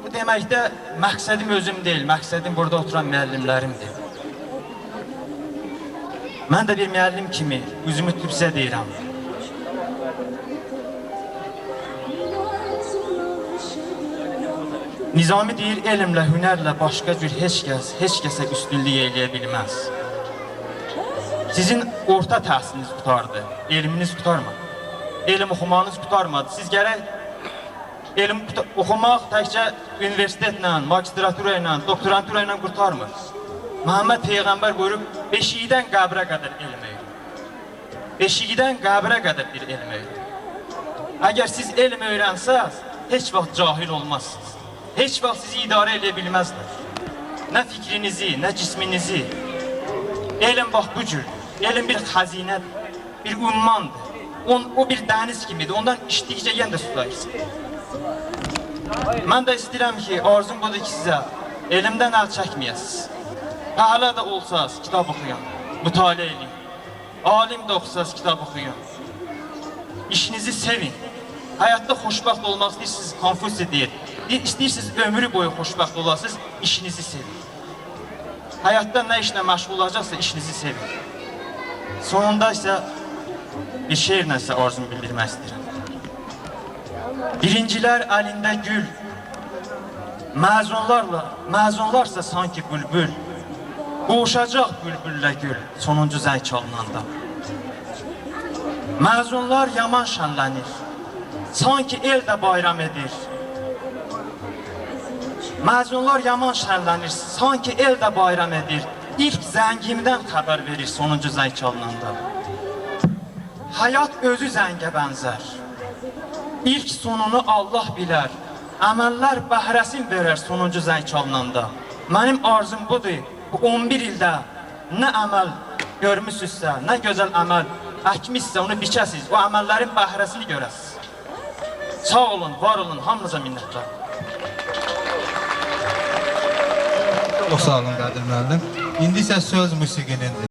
Bu deməkdə məqsədim özüm deyil, məqsədim burada oturan müəllimlərimdir. Mən də bir müəllim kimi üzümü tüpsə deyirəm. Nizami deyir, elmlə, hünərlə başqa cür heç kəsə üstünlük eləyə bilməz. Sizin orta təhsiliniz qutardı, elminiz qutarmadı. Elm oxumağınız qutarmadı. Siz gərək elm oxumaq təkcə universitetlə, magistratura ilə, doktorantura ilə qurtarmır. Muhammed Peyğəmbər buyurub, beşiyidən qəbrə qədər elm öyrün. Beşiyidən qəbrə qədər bir elm öyrün. Əgər siz elm öyrənsəz, heç vaxt cahil olmazsınız. Heç vaxt sizi idarə edə bilməzlər. Nə fikrinizi, nə cisminizi. Elm bax bu cürdür. Elm bir xəzinədir, bir ummandır. O bir dəniz kimidir, ondan içdikcə yenə də sulayırsın. Mən də istəyirəm ki, arzum budur ki, sizə elmdən əl çəkməyəsiniz. Hala da olsaz, kitab oxuyun, mütaliə edin. Alim də oxusaz, kitab oxuyun. İşinizi sevin. Həyatda xoşbəxt olmaq istəyirsiniz, Konfusiy deyir. İstəyirsiniz, ömrü boyu xoşbəxt olasınız, işinizi sevin. Həyatda nə işlə məşğul olacaqsa, işinizi sevin. Sonunda isə bir şeirlə sizə arzumu bildirmək istəyirəm. Birincilər əlində gül, məzunlarsa sanki bülbül, boğuşacaq bülbüllə gül, sonuncu zəng çalınanda. Məzunlar yaman şənlənir, sanki el də bayram edir. Məzunlar yaman şənlənir, sanki el də bayram edir. İlk zəngimdən xəbər verir sonuncu zəng çalınanda. Həyat özü zəngə bənzər. İlk sonunu Allah bilər. Əməllər bəhrəsin verər sonuncu zəng çalınanda. Mənim arzum budur, bu 11 ildə nə əməl görmüsünüzsə, nə gözəl əməl əkmişsə onu biçəsiz, o əməllərin bəhrəsini görəsiz. Sağ olun, var olun, hamınıza minnətlər. Çox sağ olun Qədir müəllim. İndi isə söz musiqinindir.